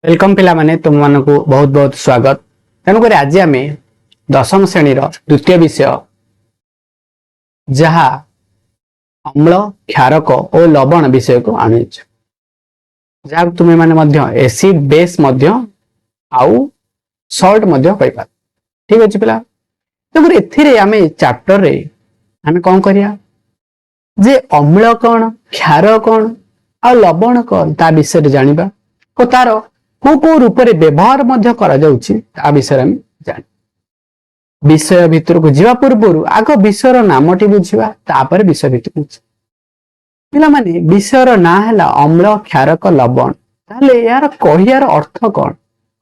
Welcome पिला माने तुम मानक बहुत बहुत स्वागत। तेणुक आज आम दशम श्रेणी द्वितीय विषय जहा अम्ल क्षारक और लवण विषय को आनी जहाँ तुम्हें माने एसिड बेस आउ सॉल्ट ठीक अच्छे पिला। तेणुक आम चैप्टर रे आम कौन करिया जे अम्ल कौन क्षार कौन आ लवण कौन ता विषय जानिबा और तार को को रूप में व्यवहार विषय में जान विषय भितर को जीवा पूर्व आग विषयर नामटी बुझा तापर विषय भितर पिला माने विषयर ना है अम्ल क्षारक लवण ताले यार कहियार अर्थ कौन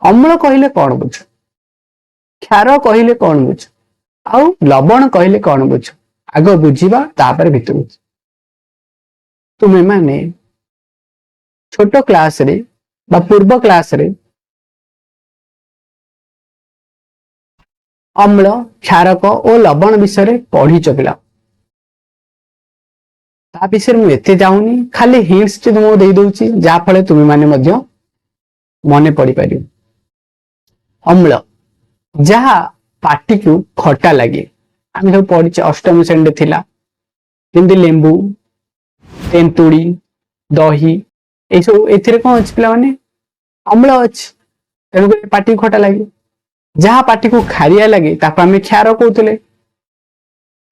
अम्ल कहले कौन बुझ क्षार कहले कौन बुझ आउ लवण कहले कौन बुझ आग बुझा तापर भितर बुझ तुम्हें माने छोट क्लास रे बा पूर्व क्लास रे अम्ल क्षारक और लवण विषय पढ़ी पिला ता विषय मुझे एते जाऊनी खाली हिंट्स तुमको दे दूची जहाँ फल तुम्हें माने मन पड़ी पार अम्ल जहाँ पाटी को खटा लगे आम सब पढ़ी अष्टम श्रेणी थिला जमी लेंबू तेंतुड़ी दही ये सब ए कौन अच्छी पिला माने अम्ल अच्छी तेणुक पाटी खटा लगे जहाँ पाटी को खारिया लगे आम क्षार कहते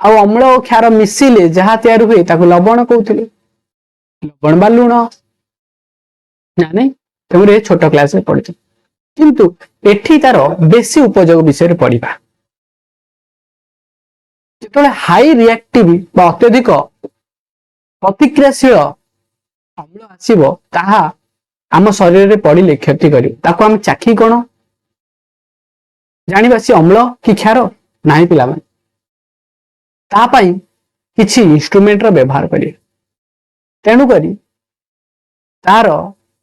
आ अम्ल और क्षार मिसिले जहाँ तैयार हुए लवण कहते लवण बा लुण ना नहीं तेरे छोट क्लास पढ़ी किंतु एठी तार बेसी उपयोग विषय पढ़ा जो हाई रिएक्टिव अत्यधिक प्रतिक्रियाशील अम्ल आसीबो ताहा आम शरीर में पड़े क्षति कर चाखी कौन जानिबा सी अम्ल कि क्षार नहीं पिला तापाई किछि इंस्ट्रूमेंट रो व्यवहार करिए तेणु करी तार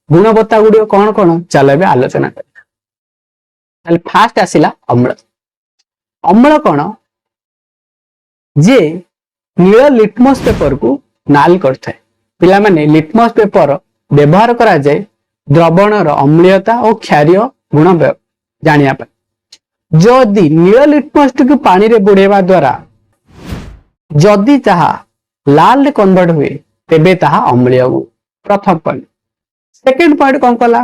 गुणवत्ता गुड़िक कौन कौन चल ए आलोचना कर फास्ट आसिला अम्ल अम्ल कौन जे नील लिटमस पेपर को नाल करता है पिला माने लिटमस पेपर व्यवहार करा जाए द्रवणर अम्लीयता और क्षारीय गुण जानिया जदि नील लिटमस को पानी रे बुड़ेवा द्वारा जदि ताहा लाल कन्वर्ट हुए तेबे ताहा अम्लीय प्रथम पॉइंट सेकेंड पॉइंट कौन कला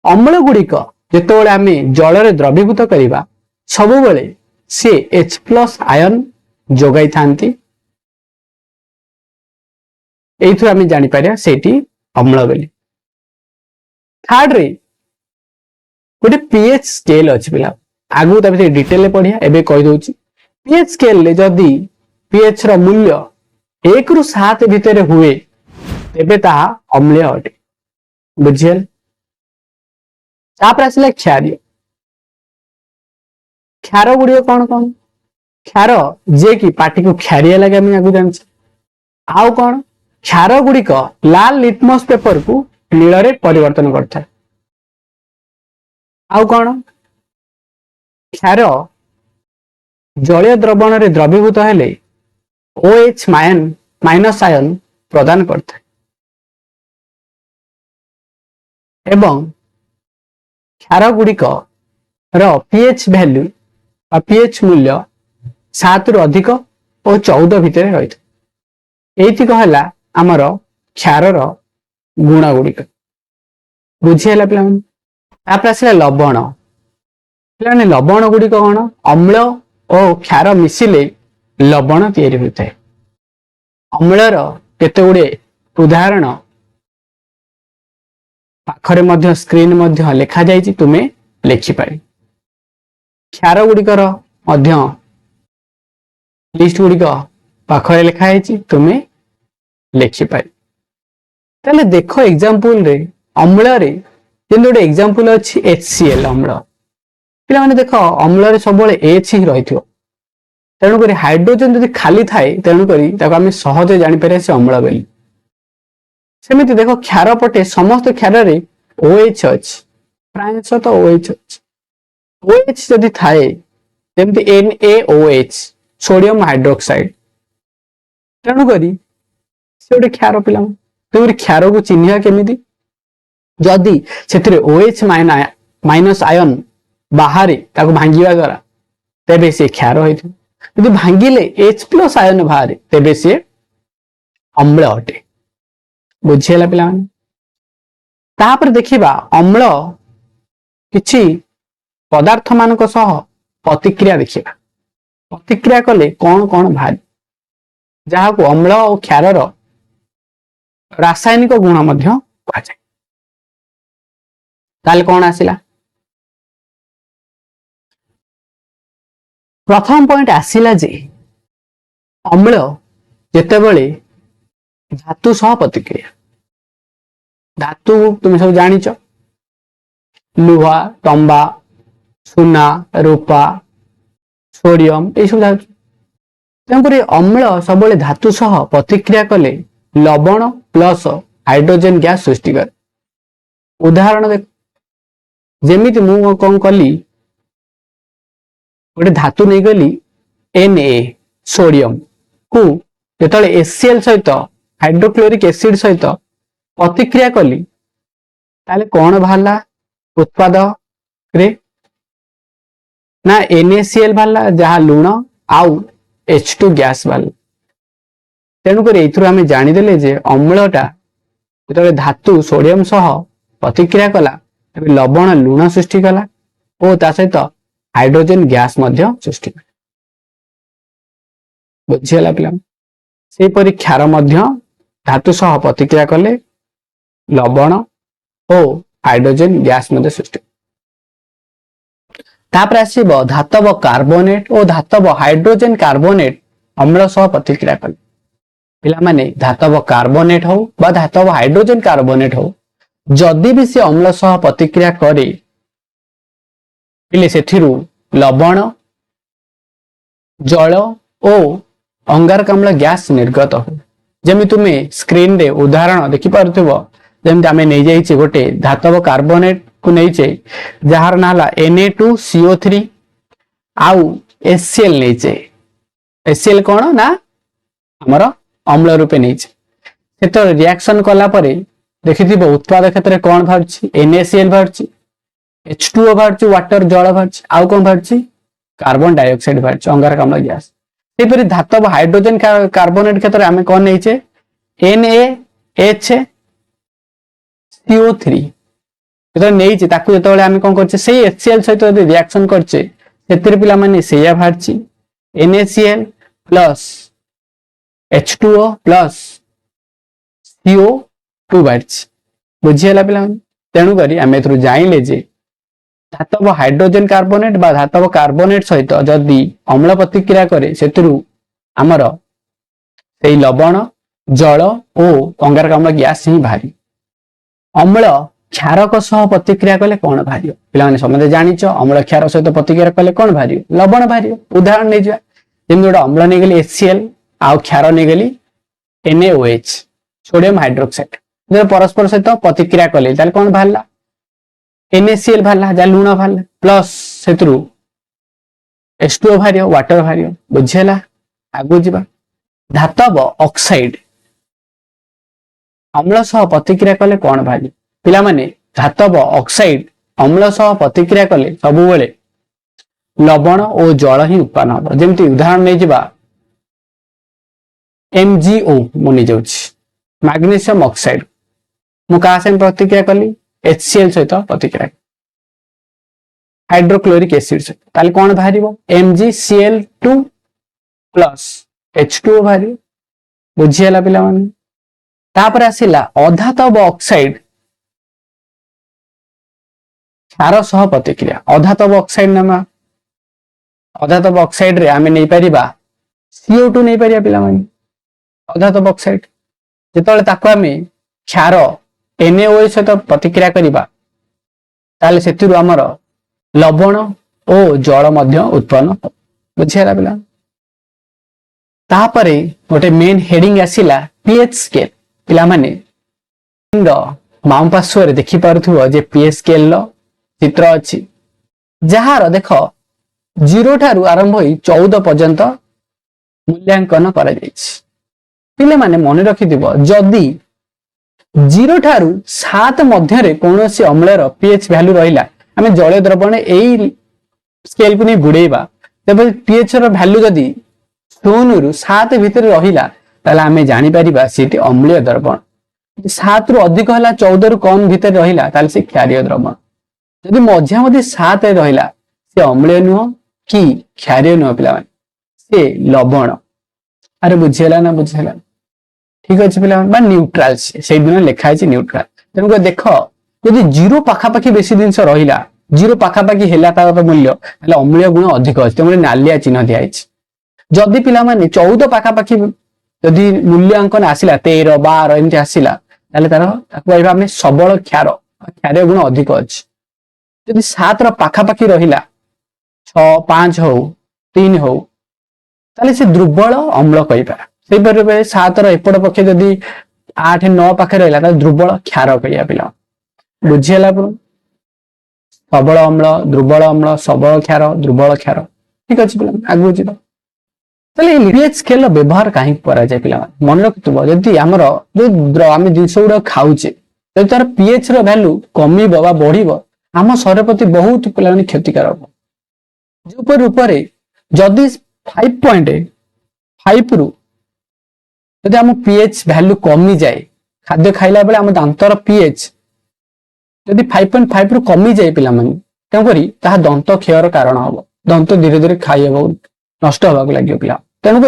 अम्ल गुड़िक जिते आम जल रे द्रवीभूत करवा सब बेले सी H+ आयन जोगाई थांती एथु आम जानिपर सेठी अम्ल बोली। थर्ड रे गोटे पीएच स्केल अच्छी पिला आगु डिटेल पढ़िया एबे कहि दउची पीएच स्केल ले जदी पीएच रो मूल्य 1 रु 7 भितर हुए तेबे ताहा अम्लीय अटे बुझियल। तापर आसिला क्षारीय क्षार गुड़िक कौन कौन क्षार जे कि पाटी को क्षारिया लगे आम आगु जान आउ कौन क्षार गुड़िक लाल लिटमस पेपर को नील रे परिवर्तन करता है आउ कौन क्षार जलीय द्रवण रे द्रवीभूत हेले OH माइनस आयन प्रदान करता है एवं क्षार गुड़िक रो पीएच वैल्यू आ पीएच मूल्य 7 रु अधिक और 14 भितर रही एतिक है आमर क्षार गुण गुड़िक बुझीगला पे आसला लवण पे लवण गुड़िक कौन अम्ल और क्षार मिसिले लवण तैयारी होता है अम्लर केते गुड़े उदाहरण पाखरे स्क्रीन लिखा जाइए तुम्हें लिखिपार क्षार गुड़िकर लिस्ट गुड़िक पाखरे लिखाई तुम्हें लिखिपार ताले देख एग्जांपल रे अम्ल रे गोटे एग्जांपल अच्छी HCl अम्ल पिला माने देख अम्ल रे सब H ही रही तेणुक हाइड्रोजन जब खाली थाए तेणुक आम सहजे जापर से अम्ल बोली सेमती देख क्षार पटे समस्त क्षार रे OH अच्छी प्रायश तो OH अच्छी OH जदि थाए जमती NaOH सोडियम हाइड्रोक्साइड तेणुक से गोटे क्षार पिला तुम क्षार को चिन्हिया केमिति जदि से OH माइनस आयन बाहर ताको भांगिवा द्वारा तेबे से क्षार होइथि यदि भांगिले H+ आयन बाहर तेबे से अम्ल अटे बुझियला पिला माने तापर देखिबा अम्ल किछि पदार्थ मानक सह प्रतिक्रिया देखिबा प्रतिक्रिया कले कौन कौन भारी जहाँ को अम्ल और क्षार रासायनिक गुण मध्य कहा जाए ताले कौन आसिला प्रथम पॉइंट आसिला जे अम्ल जेतेबेले धातु सह प्रतिक्रिया धातु तुम सब जानिच लुहा तंबा सुना रूपा सोडियम ये सब धातु तेणुकर अम्ल सब धातु सह प्रतिक्रिया कले लवण प्लस हाइड्रोजन गैस सृष्टि करे उदाहरण देख जेमिति मु कौन कली गोटे धातु नहीं गली Na सोडियम को जेतले HCl सहित हाइड्रोक्लोरिक एसिड सहित प्रतिक्रिया कली ताले कौन बाहरला उत्पाद रे ना NaCl बाहरला जहाँ लुण आउ H2 गैस बाहरला तेणुकर एथुर आमे जानिदेले जे अम्लटा जेतले धातु सोडियम सह प्रतिक्रिया कला तबे लवण लुण सृष्टि कला और ता सहित हाइड्रोजन गैस मध्य सृष्टि कला बुझियला पिला से परि क्षार मध्य धातु सह प्रतिक्रिया कले लवण और हाइड्रोजन गैस मध्य सृष्टि तापर आसीबो धातव कार्बोनेट और धातव हाइड्रोजन कार्बोनेट अम्ल सह प्रतिक्रिया कले पिला माने धातव कार्बोनेट हो बा धातव हाइड्रोजन कार्बोनेट हो जदि भी से अम्ल सह प्रतिक्रिया करे पिले सेथिरु लवण जल और अंगारकाम्ल गैस निर्गत हो जेमि तुमे स्क्रीन रे उदाहरण देखि पारथबो जेमि आमे नै जाइछे गोटे धातव कार्बोनेट को नैचे जहार नाला Na2CO3 आउ HCl नैचे HCl कोन ना हमर अम्ल रूपे नैचे सेतो रिएक्शन कला परे देखिथिबो उत्पाद क्षेत्र कोन भारछि NaCl भारछि H2O भारछि वाटर जल भारछि आउ कोन भारछि कार्बन डाइऑक्साइड भारछि अंगारकाम्ल गैस से परि धातव हाइड्रोजन कार्बोनेट क्षेत्र आमे कोन नैचे NaHCO3 तो नैचे ताकू जेतबेले आमे कोन करछे सेही HCl सहित यदि रिएक्शन करछे सेतिर पिला माने सेया भारछि NaCl plus H2O plus CO2 भारछि बुझियला पिला तेणु करी आमे एथरु जानिले जे धातव हाइड्रोजन कार्बोनेट बा धातव कार्बोनेट सहित जदि अम्ल प्रतिक्रिया करे सेतिरु हमर सेही लवण जल और अंगारकाम्ल गैस ही भारी अम्ल क्षारक सह प्रतिक्रिया कले कौन भारी पिला माने समझे जानिच अम्ल क्षार सहित प्रतिक्रिया कले कौन भारी लवण भारी उदाहरण नै जा जेम गोटे अम्ल नै गेली HCl आउ क्षार नै गेली NaOH सोडियम हाइड्रोक्साइड जब परस्पर सहित प्रतिक्रिया कले ताले कौन भारला NaCl भारला जा लुण भारला प्लस सेतरु H2O भारियो वाटर भारियो बुझियला आगु जिबा धातव ऑक्साइड अम्ल सह प्रतिक्रिया कले कौन भारी पिला माने धातव ऑक्साइड अम्ल सह प्रतिक्रिया कले सबु बेले लवण और जल ही उत्पन्न हो जेमति उदाहरण नै जिबा MgO मुनि जाउछि मैग्नीशियम ऑक्साइड मु का से प्रतिक्रिया कली HCl सहित प्रतिक्रिया हाइड्रोक्लोरिक एसिड सहित ताले कोन भारिबो MgCl2 प्लस H2O भारी बुझियला पिला माने तापर आसिला अधातव ऑक्साइड क्षार सह प्रतिक्रिया अधातव ऑक्साइड नामा अधातव ऑक्साइड रे आमे नै परिबा CO2 नै परिया पिला माने अधातव ऑक्साइड जेतले ताको आमे क्षार NaOH सहित प्रतिक्रिया करिबा ताले सेतिरु हमर लवण और जल मध्य उत्पन्न बुझियला पिला तापरे गोटे मेन हेडिंग आसिला pH स्केल पिला माने बाम पार्श्व देखि पारुथुबो जे pH स्केल लो चित्र अछि जहार देख 0 ठारू आरंभ होई 14 पर्यंत मूल्यांकन करा जायछि पिले माने मन रखि दिबो जदी 0 ଠାରୁ 7 ମଧ୍ୟରେ କୌଣସି ଅମ୍ଳର pH ଭ୍ୟାଲୁ ରହିଲା ଆମେ ଜଳୀୟ ଦ୍ରବଣ ଏଇ ସ୍କେଲକୁ ନେଇ ବୁଡେଇବା ତେବେ pH ର ଭ୍ୟାଲୁ ଯଦି 0 ରୁ 7 ଭିତରେ ରହିଲା ତାହେଲେ ଆମେ ଜାଣିପାରିବା ସେଠି ଅମ୍ଳୀୟ ଦ୍ରବଣ 7 ରୁ ଅଧିକ ହେଲା 14 ରୁ କମ ଭିତରେ ରହିଲା ତାହେଲେ ସେ କ୍ଷାରୀୟ ଦ୍ରବଣ ଯଦି ମଝାମଝି 7 ରେ ରହିଲା ସେ ଅମ୍ଳୀୟ ନୁହଁ କି କ୍ଷାରୀୟ ନୁହଁ ପିଲାମାନେ ସେ ଲବଣ ଆରେ ବୁଝିହେଲା ନା ବୁଝିହେଲା ठीक अच्छे पे न्यूट्राल से दिन लिखा है न्यूट्राल तेणुक देख जदि 0 पाखापाखि बेसी जिन रहा 0 पाखापाखि है मूल्य अम्लीय गुण अधिक अच्छे तेज नालिया चिन्ह दिखाई जदि पिला 14 पाखापाखि जदि मूल्यांकन आसला 13 12 एमती आसला तार सबल क्षार क्षार गुण अधिक अच्छे जदि 7 पाखापाखि रहा 6 5 हो 3 हो से दुर्बल अम्ल कहीपर से 7 एपट पक्षे जदि 8 9 पाखे रहा दुर्बल क्षार कह पिला बुझीगला सबल अम्ल दुर्बल अम्ल सबल क्षार दुर्बल क्षार ठीक अच्छे पिला आगू जी pH स्केल व्यवहार कहीं पिला मन रखिथ्व जदि आमर जो आम जिनस गुड़ा खाऊे जब तार pH वैल्यू कमिब बढ़ आम शरीर प्रति बहुत पिला क्षतिकारक जो रूप जदि 5.5 रु जदि आम pH वैल्यू कमी जाए खाद्य खाइला बेले आम दांतर pH जदि 5.5 रु कमी जाए पिला तेणुक दंत क्षयर कारण हम दंत धीरे धीरे खाई नष्ट होगा लगे पिला तेणुक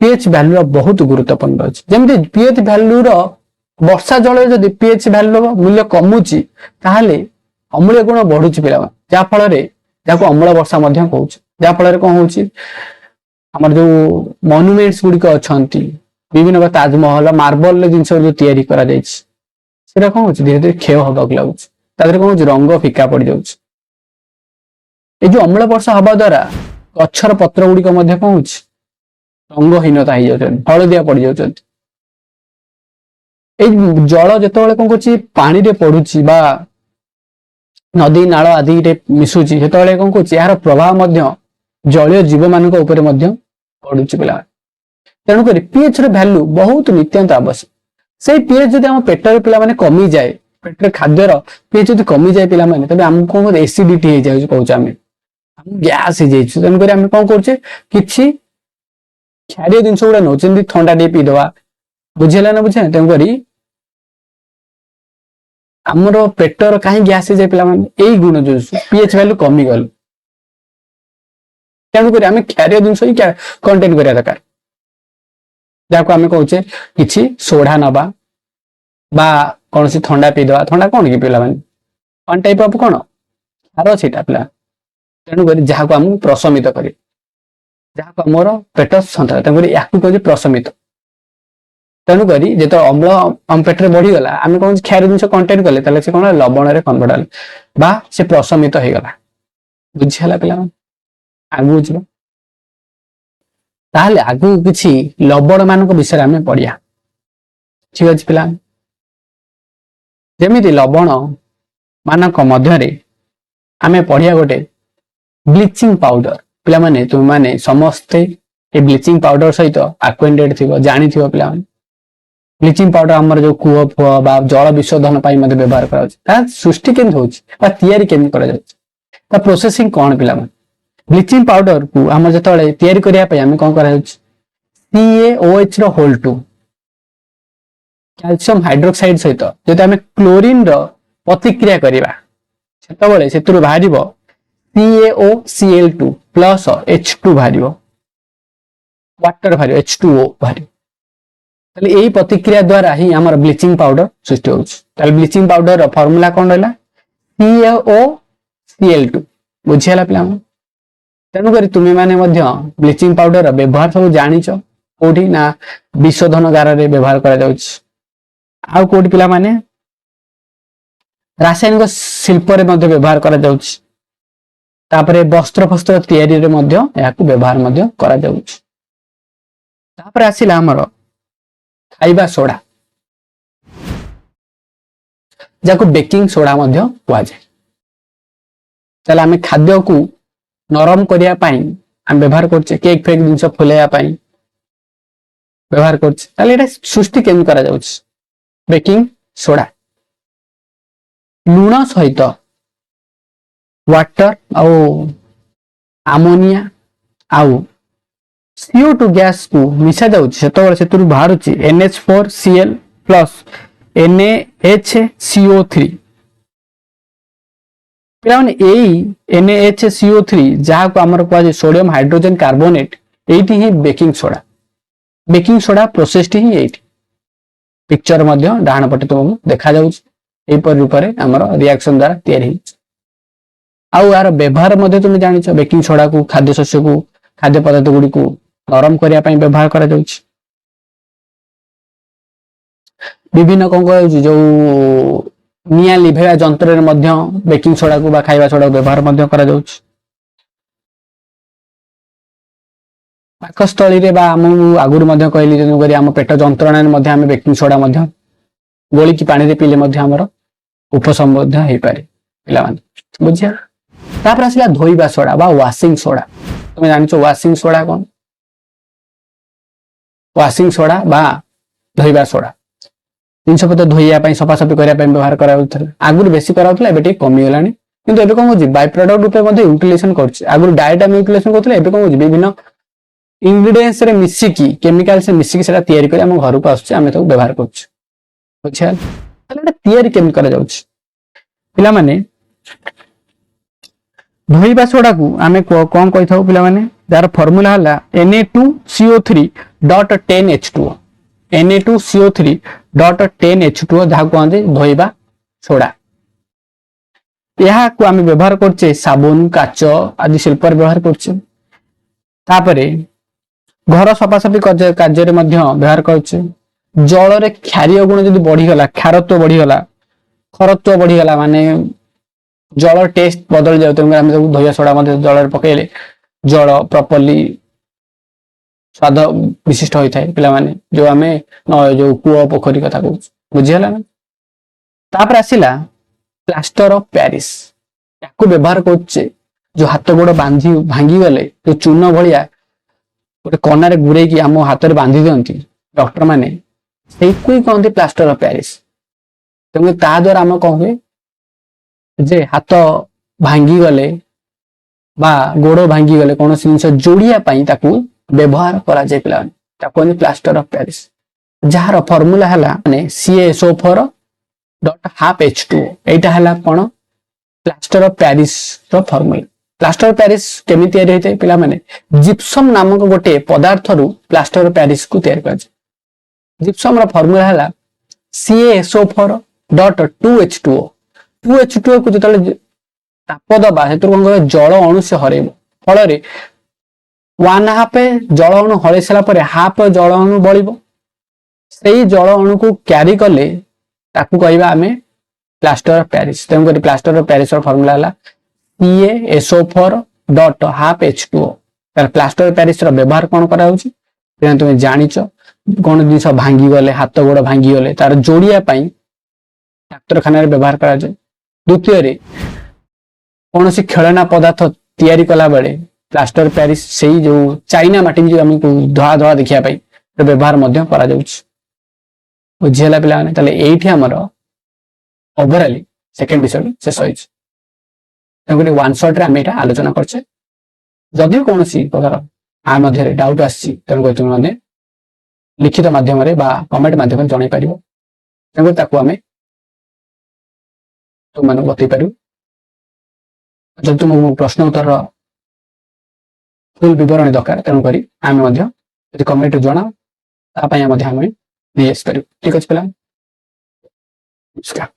pH वैल्यू बहुत गुरुत्वपूर्ण अच्छे जमी pH वैल्यू वर्षा जल जदि pH वैल्यू मूल्य कमुची ताहले अम्लीय गुण बढ़ुची पिला जहाँफल जहाँ अम्ल वर्षा कहूँ जहाँफल कौन हो आमर जो मनुमेंट्स गुड़िक अच्छा विभिन्न ताजमहल मार्बल जिन जो तैयारी करा कौन हो धीरे धीरे क्षय होगा लगुच कौन हो रंग फिका पड़ जाऊँ जो अम्ल वर्षा हवा द्वारा गच्छर पत्र गुड़िक कौन हो रंगहीनता हो जाए हलदिया पड़ जाऊँ जल जिते कौन कर पानी रे पड़ुची बा नदी नाल आदि मिशुची से कौन कर यार प्रभाव जलीय जीव मान पड़ुची पिला तेणुक pH वैल्यू बहुत नित्यांत आवश्यक से pH जब आम पेटर पिला कमी जाए पेटर खाद्यर pH जब कमी जाए पिला तब आम कौन एसिडिटी हो जाए कहूँ गैस हो जाए तेणुक आम कौन कर क्षारीय जिन गुड़ा नौ थंडा टे पीदे बुझेगा ना बुझे तेणुक आमर पेटर कहीं गैस हो जाए पिला यही गुण जो pH वैल्यू कमी गल तेणुक आम क्षारीय जिन ही कंटेन करा दरकार जहाँ आम कहे कि सोडा नवा बा कौन सी थंडा पीदे थंडा कौन कि पिला वन टाइप ऑफ कौन क्षार अच्छी पिला तेणुक जहाँ आम प्रशमित कर जहाँ आमर पेट सन्तरा तेणुक या कहे प्रशमित तेणुक जो अम्ल आम पेटे बढ़ीगला आम कौन क्षार जिन कंटेन कले से कौन लवण में कन्वर्ट बा से प्रशमित होगला बुझीगला पिला आगू जी ताहले आगू किसी लवण मान विषय आम पढ़िया ठीक अच्छे पिला जमी लवण मान मध्य आम पढ़िया गोटे ब्लीचिंग पाउडर पिला माने तुम माने समस्ते ये ब्लीचिंग पाउडर सहित आक्वेंटेड थी जानी थी पिला ब्लीचिंग पाउडर आमर जो कूह फुह बा जल विशोधन व्यवहार कर सृष्टि केमी कर प्रोसेसिंग कौन पिला ब्लीचिंग पाउडर को आम जो तैयारी करने आम कौन कर CaOH होल 2 कैल्शियम हाइड्रोक्साइड सहित जो आम क्लोरीन प्रतिक्रिया करवा से बाहर CaOCl2 प्लस H2 बाहर वाटर बाहर H2O बाहर यही प्रतिक्रिया द्वारा ही आम ब्लीचिंग पाउडर सृष्टि हो ब्लीचिंग पाउडर फर्मूला कौन रहा CaOCl2 बुझीगला पिला तेणुक तुम्हें माने ब्लीचिंग पाउडर व्यवहार सब जानी कौटी ना विशोधन गार व्यवहार कर कौटी पिला माने रासायनिक शिल्प व्यवहार कर वस्त्र फस्त्र तैयारी व्यवहार कर आसला आमर खाइबा सोडा जहाँ बेकिंग सोडा कहुए चल आम खाद्य को नरम करने आम व्यवहार करके केक फेक जिन फुलैया व्यवहार कर सृष्टि केमी कर बेकिंग सोडा लुण सहित वाटर आउ आमोनिया आउ CO2 गैस को मिसा जाउछि से बाहर NH4Cl प्लस NaHCO3 पिलाने NaHCO3 जहाँ को आमर कह सोडियम हाइड्रोजन कार्बोनेट एटी ही बेकिंग सोडा प्रोसेस ही एटी पिक्चर मध्य डाहाण पटे तुमको देखा जापर रूप में आमर रिएक्शन द्वारा तैयारी आउ यार व्यवहार मध्य तुम जानिछ बेकिंग सोडा को खाद्य शस्य को खाद्य पदार्थ गुडी को नरम करने ପାଇଁ व्यवहार करा जाउछि विभिन्न कौन कह जो निया लिभेवा जंत्र रे मध्य बेकिंग सोडा को बा खाइबा सोडा व्यवहार मध्य करा जाउछि पाकस्थली रे बा हम आगुर मध्य कहली जनु करी हम पेट जंत्रणा रे मध्य हम बेकिंग सोडा मध्य गोली की पानी रे पीले मध्य हमर उपशम मध्य हे पारे पिला माने बुझिया तापर आसिला धोइबा सोडा बा वाशिंग सोडा तुम जानिछो वाशिंग सोडा कोन वाशिंग सोडा बा धोइबा सोडा जिनस पत्र धोइया सफासफी करने व्यवहार करा आगुरी बेसी कराउथला एबे ठीक कमी गलानी किंतु एबे कोन होजी बाय प्रोडक्ट रूप मध्ये यूटिलाइजेशन करछि आगुरी डायरेक्ट हम यूटिलाइजेशन करथले एबे कोन होजी विभिन्न इंग्रेडिएंट्स रे मिसिकी केमिकल से मिसिकी सेटा तयारी करी हम घर को आछे हम तो व्यवहार करछु बुझिया तले एटा तयारी केम करा जाउछि पिला माने धोइबा सोडा को आमे कोन कहि थाउ पिला माने जार फार्मूला हला Na2CO3.10H2O Na2CO3.10H2O जहाँ कहते धोइबा सोडा यह को आम व्यवहार करछे साबुन काच आदि शिल्प व्यवहार करछे तापरे घर सफासफी कार्य रे मध्य व्यवहार करछे जल रे क्षारीय गुण जदि बढ़ी गला क्षारत्व बढ़ी गला खरत्व बढ़ी गला माने जल टेस्ट बदल जाउ त हम धोइबा सोडा मध्य जल रे पकेले जल प्रॉपर्ली स्वाद विशिष्ट होता है पिला माने जो आमे जो कुआ पोखरी कथा कहू बुझिहला ना तापर आसिला प्लास्टर ऑफ पेरिस याको व्यवहार करछे जो हाथ गोड़ बांधी भांगी गले जो चून भलिया गोटे कना रे गुरे की हम हाथ रे बांधी दियंती डॉक्टर माने सेई कोई कहंती प्लास्टर ऑफ पेरिस तमे ता द्वारा हम कहबे जे हाथ भांगी गले बा गोड़ भांगी गले कोन जिनिस जोड़िया पई ताकू व्यवहार करा जाय पिला ताको प्लास्टर ऑफ पेरिस जार फार्मूला हला माने CaSO4.12H2O एटा हला कोन प्लास्टर ऑफ पेरिस रो फार्मूला प्लास्टर ऑफ पेरिस केमि तयारी होते पिला माने जिप्सम नामक गोटे पदार्थ रु प्लास्टर ऑफ पेरिस को तयार कर जिप्सम रो फार्मूला हला CaSO4.2H2O 2H2O को जतले ताप दबा हेतु कोन जल अणु से हरेबो फल रे 1/2 जल अणु हरे सला परे हाफ जल अणु बळिबो सेही जल अणु को क्यारी करले ताकू कहबा हमें प्लास्टर ऑफ पेरिस तेम करी प्लास्टर ऑफ पेरिस रो फार्मूला हला CaSO4.12H2O तर प्लास्टर ऑफ पेरिस रो व्यवहार कोन करा होची तुम जानिचो कोन दिस भांगी गले हाथ गोड़ भांगी गले तार जोड़िया पई डाक्तरखाना रे व्यवहार करा जाय द्वितीय रे कौन सी खेलना पदार्थ तैयारी कला बेले प्लास्टर पेरिस से जो चाइना माटी जो हमको धड़ा धड़ा देखिया पाई व्यवहार मध्य करा जाउछ बुझिहला पिला माने तले एठी हमर ओवरऑली सेकंड एपिसोड शेष होइछ तंगले वन शॉट रे हम एटा आलोचना करछे जदि कौन सी प्रकार आ मध्य रे डाउट आछि तंगो तुम माने लिखित माध्यम रे बा कमेंट माध्यम रे जणाई परिबो तंगो ताको हमें तुम माने बतै पारू जब तुम प्रश्न उत्तर फुल विवरणी दरकार तेणु करी आम कमेंट जना ठीक अच्छे पिला नमस्कार।